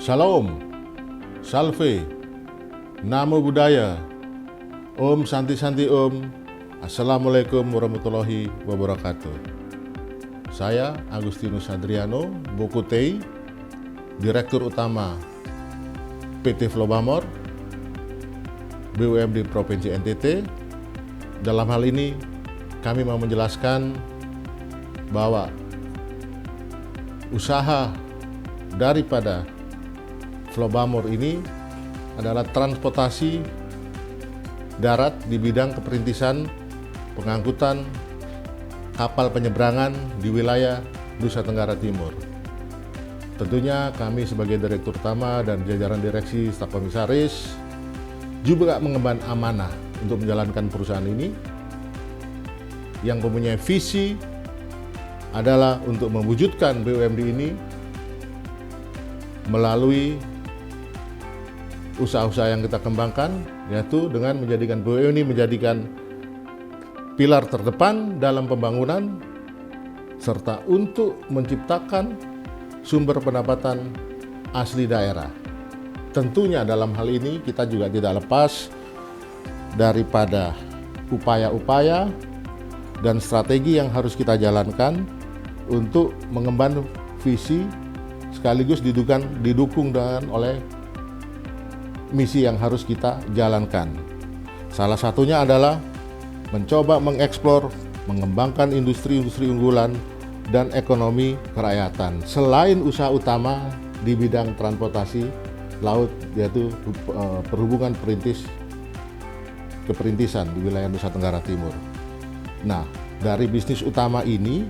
Salam, Salve, Namo Buddhaya, Om Santi Santi Om, Assalamualaikum warahmatullahi wabarakatuh. Saya Agustinus Adriano Bokutei, Direktur Utama PT Flobamor, BUMD Provinsi NTT. Dalam hal ini, kami mau menjelaskan bahwa usaha daripada Flobamor ini adalah transportasi darat di bidang keperintisan pengangkutan kapal penyeberangan di wilayah Nusa Tenggara Timur. Tentunya kami sebagai Direktur Utama dan jajaran direksi staf komisaris juga mengemban amanah untuk menjalankan perusahaan ini yang mempunyai visi adalah untuk mewujudkan BUMD ini melalui usaha-usaha yang kita kembangkan, yaitu dengan menjadikan BUMD ini menjadikan pilar terdepan dalam pembangunan serta untuk menciptakan sumber pendapatan asli daerah. Tentunya dalam hal ini kita juga tidak lepas daripada upaya-upaya dan strategi yang harus kita jalankan untuk mengemban visi sekaligus didukung dengan oleh misi yang harus kita jalankan. Salah satunya adalah mencoba mengeksplor, mengembangkan industri-industri unggulan dan ekonomi kerakyatan selain usaha utama di bidang transportasi laut, yaitu perhubungan keperintisan di wilayah Nusa Tenggara Timur. Nah, dari bisnis utama ini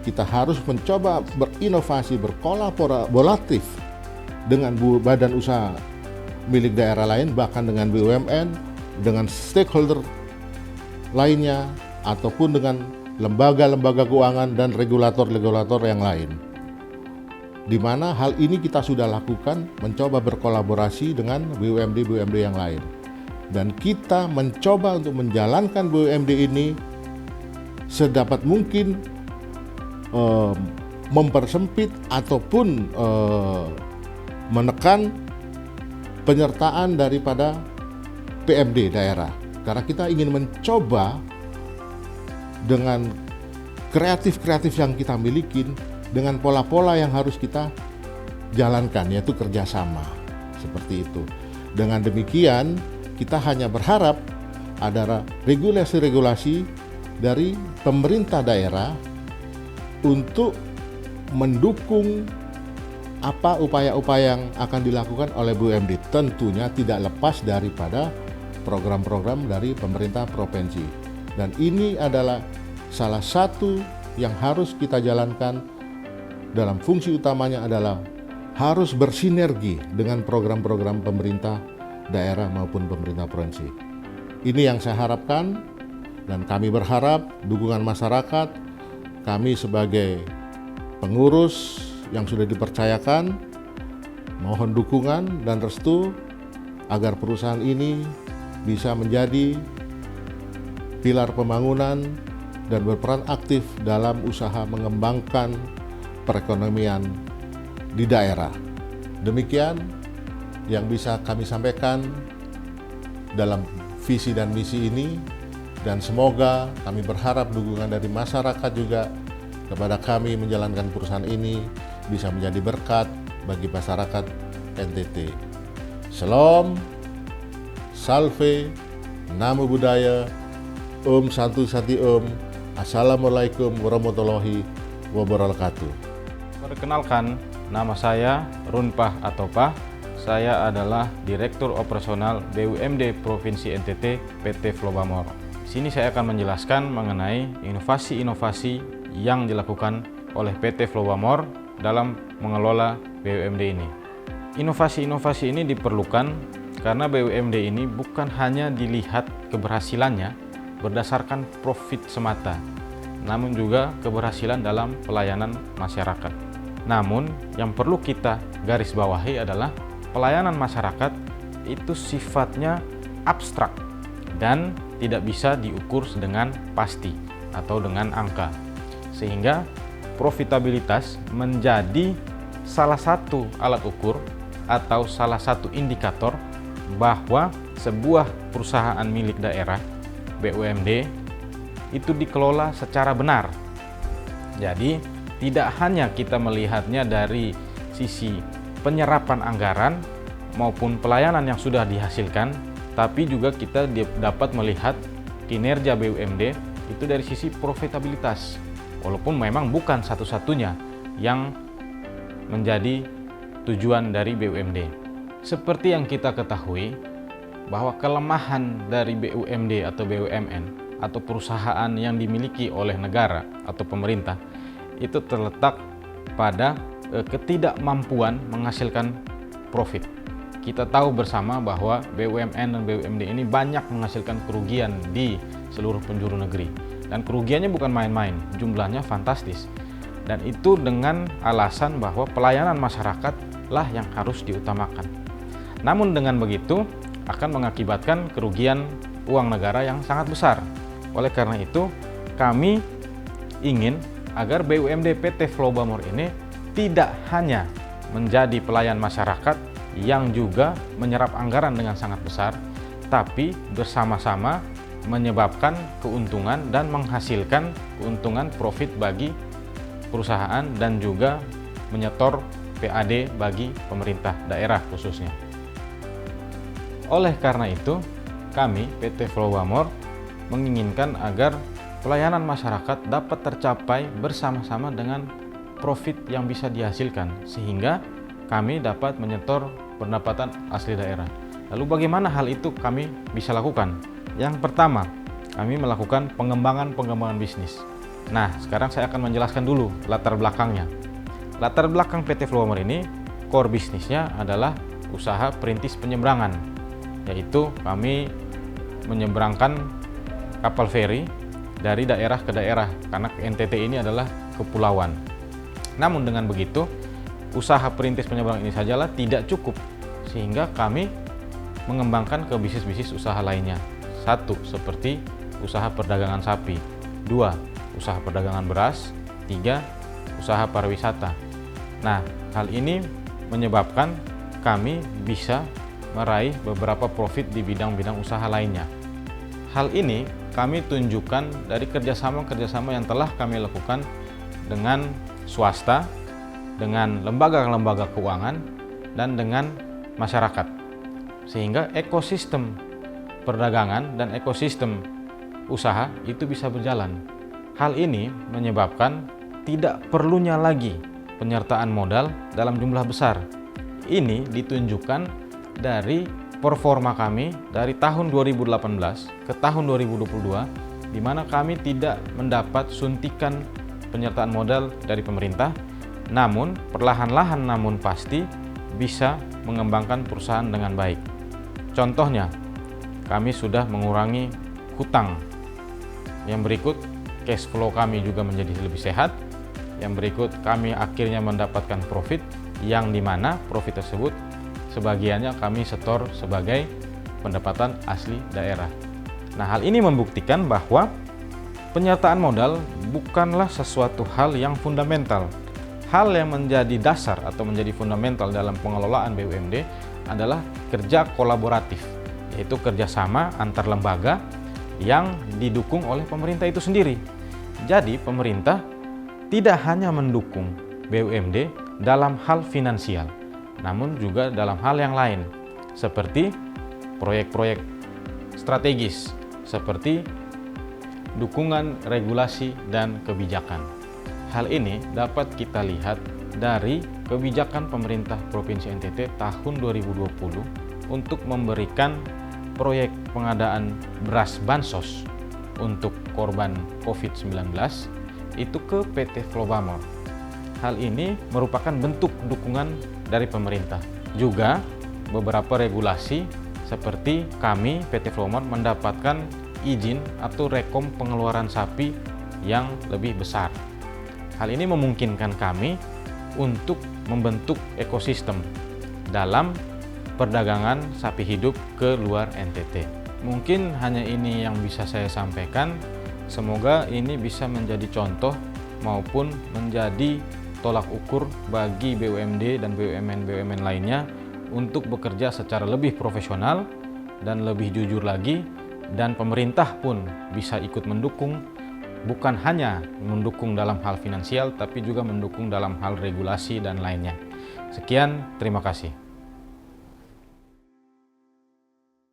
kita harus mencoba berinovasi, berkolaboratif dengan badan usaha milik daerah lain, bahkan dengan BUMN, dengan stakeholder lainnya, ataupun dengan lembaga-lembaga keuangan dan regulator-regulator yang lain. Di mana hal ini kita sudah lakukan, mencoba berkolaborasi dengan BUMD-BUMD yang lain. Dan kita mencoba untuk menjalankan BUMD ini sedapat mungkin mempersempit ataupun menekan penyertaan daripada PMD daerah, karena kita ingin mencoba dengan kreatif yang kita miliki dengan pola-pola yang harus kita jalankan, yaitu kerjasama seperti itu. Dengan demikian kita hanya berharap ada regulasi-regulasi dari pemerintah daerah untuk mendukung apa upaya-upaya yang akan dilakukan oleh BUMD, tentunya tidak lepas daripada program-program dari pemerintah provinsi. Dan ini adalah salah satu yang harus kita jalankan dalam fungsi utamanya adalah harus bersinergi dengan program-program pemerintah daerah maupun pemerintah provinsi. Ini yang saya harapkan, dan kami berharap dukungan masyarakat, kami sebagai pengurus yang sudah dipercayakan, mohon dukungan dan restu agar perusahaan ini bisa menjadi pilar pembangunan dan berperan aktif dalam usaha mengembangkan perekonomian di daerah. Demikian yang bisa kami sampaikan dalam visi dan misi ini, dan semoga kami berharap dukungan dari masyarakat juga kepada kami menjalankan perusahaan ini bisa menjadi berkat bagi masyarakat NTT. Salam, Salve, Namo Buddhaya, Om Santi Santi Om, Assalamualaikum warahmatullahi wabarakatuh. Perkenalkan, nama saya Runpah Atopah. Saya adalah Direktur Operasional BUMD Provinsi NTT PT Flobamor. Di sini saya akan menjelaskan mengenai inovasi-inovasi yang dilakukan oleh PT Flobamor dalam mengelola BUMD ini. Inovasi-inovasi ini diperlukan karena BUMD ini bukan hanya dilihat keberhasilannya berdasarkan profit semata, namun juga keberhasilan dalam pelayanan masyarakat. Namun yang perlu kita garis bawahi adalah pelayanan masyarakat itu sifatnya abstrak dan tidak bisa diukur dengan pasti atau dengan angka, sehingga profitabilitas menjadi salah satu alat ukur atau salah satu indikator bahwa sebuah perusahaan milik daerah BUMD itu dikelola secara benar. Jadi tidak hanya kita melihatnya dari sisi penyerapan anggaran maupun pelayanan yang sudah dihasilkan, tapi juga kita dapat melihat kinerja BUMD itu dari sisi profitabilitas. Walaupun memang bukan satu-satunya yang menjadi tujuan dari BUMD. Seperti yang kita ketahui bahwa kelemahan dari BUMD atau BUMN atau perusahaan yang dimiliki oleh negara atau pemerintah itu terletak pada ketidakmampuan menghasilkan profit. Kita tahu bersama bahwa BUMN dan BUMD ini banyak menghasilkan kerugian di seluruh penjuru negeri. Dan kerugiannya bukan main-main, jumlahnya fantastis. Dan itu dengan alasan bahwa pelayanan masyarakat lah yang harus diutamakan. Namun dengan begitu akan mengakibatkan kerugian uang negara yang sangat besar. Oleh karena itu, kami ingin agar BUMD PT Flowbamor ini tidak hanya menjadi pelayan masyarakat yang juga menyerap anggaran dengan sangat besar, tapi bersama-sama menyebabkan keuntungan dan menghasilkan keuntungan profit bagi perusahaan dan juga menyetor PAD bagi pemerintah daerah khususnya. Oleh karena itu, kami PT Flowbamor menginginkan agar pelayanan masyarakat dapat tercapai bersama-sama dengan profit yang bisa dihasilkan, sehingga kami dapat menyetor pendapatan asli daerah. Lalu bagaimana hal itu kami bisa lakukan? Yang pertama, kami melakukan pengembangan bisnis. Nah, sekarang saya akan menjelaskan dulu latar belakangnya. Latar belakang PT Flowbamor ini, core bisnisnya adalah usaha perintis penyeberangan, yaitu kami menyeberangkan kapal feri dari daerah ke daerah, karena NTT ini adalah kepulauan. Namun dengan begitu, usaha perintis penyeberangan ini sajalah tidak cukup, sehingga kami mengembangkan ke bisnis-bisnis usaha lainnya. 1. Seperti usaha perdagangan sapi. 2. Usaha perdagangan beras. 3. Usaha pariwisata. Nah, hal ini menyebabkan kami bisa meraih beberapa profit di bidang-bidang usaha lainnya. Hal ini kami tunjukkan dari kerjasama-kerjasama yang telah kami lakukan dengan swasta, dengan lembaga-lembaga keuangan, dan dengan masyarakat. Sehingga ekosistem perdagangan dan ekosistem usaha itu bisa berjalan. Hal ini menyebabkan tidak perlunya lagi penyertaan modal dalam jumlah besar. Ini ditunjukkan dari performa kami dari tahun 2018 ke tahun 2022, di mana kami tidak mendapat suntikan penyertaan modal dari pemerintah, namun perlahan-lahan namun pasti bisa mengembangkan perusahaan dengan baik. Contohnya, kami sudah mengurangi hutang. Yang berikut, cash flow kami juga menjadi lebih sehat. Yang berikut, kami akhirnya mendapatkan profit, yang dimana profit tersebut sebagiannya kami setor sebagai pendapatan asli daerah. Nah, hal ini membuktikan bahwa penyertaan modal bukanlah sesuatu hal yang fundamental. Hal yang menjadi dasar atau menjadi fundamental dalam pengelolaan BUMD adalah kerja kolaboratif, yaitu kerjasama antar lembaga yang didukung oleh pemerintah itu sendiri. Jadi pemerintah tidak hanya mendukung BUMD dalam hal finansial, namun juga dalam hal yang lain, seperti proyek-proyek strategis, seperti dukungan regulasi dan kebijakan. Hal ini dapat kita lihat dari kebijakan pemerintah Provinsi NTT tahun 2020 untuk memberikan proyek pengadaan beras bansos untuk korban COVID-19 itu ke PT Flowbamor. Hal ini merupakan bentuk dukungan dari pemerintah. Juga beberapa regulasi seperti kami PT Flowbamor mendapatkan izin atau rekom pengeluaran sapi yang lebih besar. Hal ini memungkinkan kami untuk membentuk ekosistem dalam perdagangan sapi hidup ke luar NTT. Mungkin hanya ini yang bisa saya sampaikan. Semoga ini bisa menjadi contoh maupun menjadi tolak ukur bagi BUMD dan BUMN-BUMN lainnya untuk bekerja secara lebih profesional dan lebih jujur lagi, dan pemerintah pun bisa ikut mendukung, bukan hanya mendukung dalam hal finansial tapi juga mendukung dalam hal regulasi dan lainnya. Sekian, terima kasih.